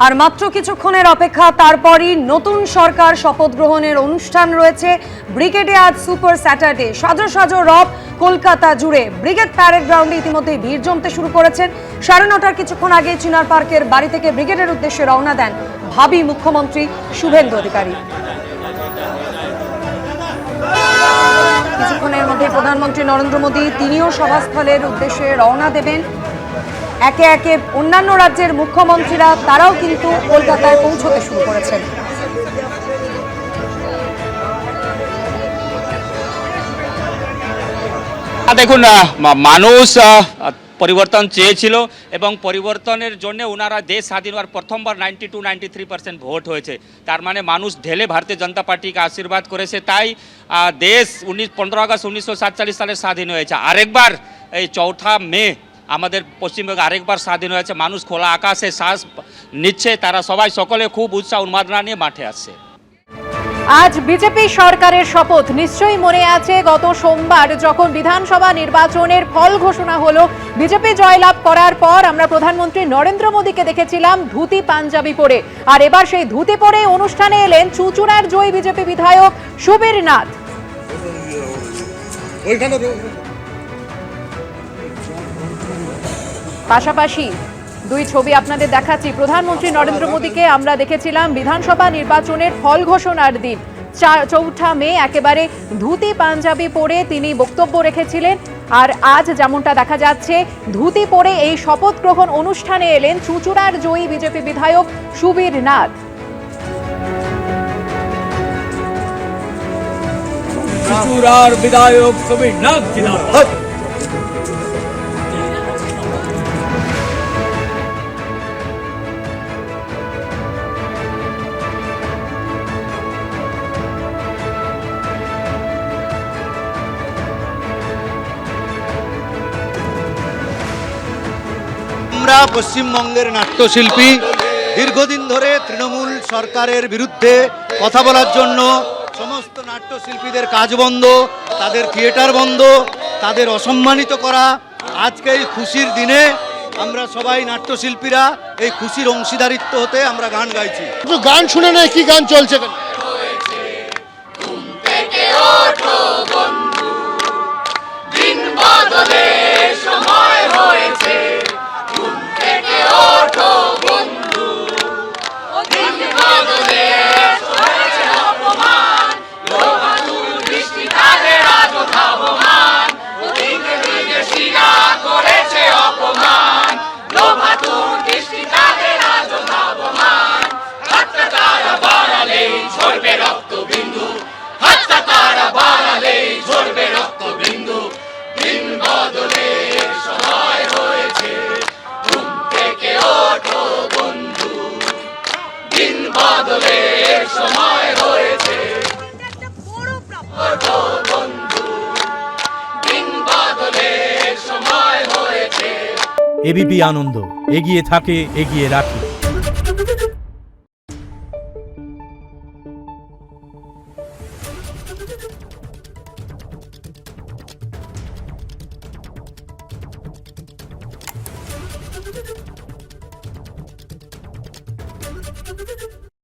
আর মাত্র কিছুক্ষণের অপেক্ষা, তারপরই নতুন সরকার শপথ গ্রহণের অনুষ্ঠান রয়েছে। ব্রিগেডে আজ সুপার স্যাটারডে, সাজো সাজো রব কলকাতা জুড়ে। ব্রিগেড প্যারেড গ্রাউন্ডে ইতিমধ্যে ভিড় জমতে শুরু করেছেন। 9:30 কিছুক্ষণ আগে চিনার পার্কের বাড়ি থেকে ব্রিগেডের উদ্দেশ্যে রওনা দেন ভাবী মুখ্যমন্ত্রী শুভেন্দু অধিকারী। কিছুক্ষণের মধ্যে প্রধানমন্ত্রী নরেন্দ্র মোদী তিনিও সভাস্থলের উদ্দেশ্যে রওনা দেবেন। একে একে অন্যান্য রাজ্যের মুখ্যমন্ত্রীরা তারাও কিন্তু কলকাতায় পৌঁছতে শুরু করেছেন। দেখুন, মানুষ পরিবর্তন চেয়েছিল এবং পরিবর্তনের জন্য ওনারা দেশ স্বাধীন হওয়ার প্রথমবার 92-93% ভোট হয়েছে। তার মানে মানুষ ঢেলে ভারতীয় জনতা পার্টিকে আশীর্বাদ করেছে, তাই দেশ 15 আগস্ট 1947 সালে স্বাধীন হয়েছে। আরেকবার এই 4 মে আমাদের পশ্চিমবঙ্গে আরেকবার স্বাধীন হয়েছে। মানুষ খোলা আকাশে শ্বাস নিচ্ছে, তারা সবাই সকলে খুব উৎসাহ উন্মাদনা নিয়ে মাঠে আসছে। আজ বিজেপি সরকারের শপথ নিশ্চয়ই মনে আছে, গত সোমবার যখন বিধানসভা নির্বাচনের ফল ঘোষণা হলো, বিজেপি জয়লাভ করার পর আমরা প্রধানমন্ত্রী নরেন্দ্র মোদীকে দেখেছিলাম ধুতি পাঞ্জাবি পরে। আর এবার সেই ধুতি পরে অনুষ্ঠানে এলেন চুঁচুড়ার জয়ী বিজেপি বিধায়ক সুবীর নাথ। পাশাপাশি দুই ছবি আপনাদের দেখাচ্ছি। প্রধানমন্ত্রী নরেন্দ্র মোদীকে আমরা দেখেছিলাম বিধানসভা নির্বাচনের ফল ঘোষণার দিন 4 মে একেবারে ধুতি পাঞ্জাবি পরে তিনি বক্তব্য রেখেছিলেন। আর আজ যেমনটা দেখা যাচ্ছে, ধুতি পরে এই শপথ গ্রহণ অনুষ্ঠানে এলেন চুঁচুড়ার জয়ী বিজেপি বিধায়ক সুবীর নাথ। চুঁচুড়ার বিধায়ক সুবীর নাথ জিন্দাবাদ। আমরা পশ্চিমবঙ্গের নাট্যশিল্পী দীর্ঘদিন ধরে তৃণমূল সরকারের বিরুদ্ধে কথা বলার জন্য সমস্ত নাট্যশিল্পীদের কাজ বন্ধ, তাদের থিয়েটার বন্ধ, তাদের অসম্মানিত করা। আজকে এই খুশির দিনে আমরা সবাই নাট্যশিল্পীরা এই খুশির অংশীদারিত্ব হতে আমরা গান গাইছি। গান শুনে নেই, কি গান চলছে? এবিপি আনন্দ, এগিয়ে থাকে, এগিয়ে রাখে।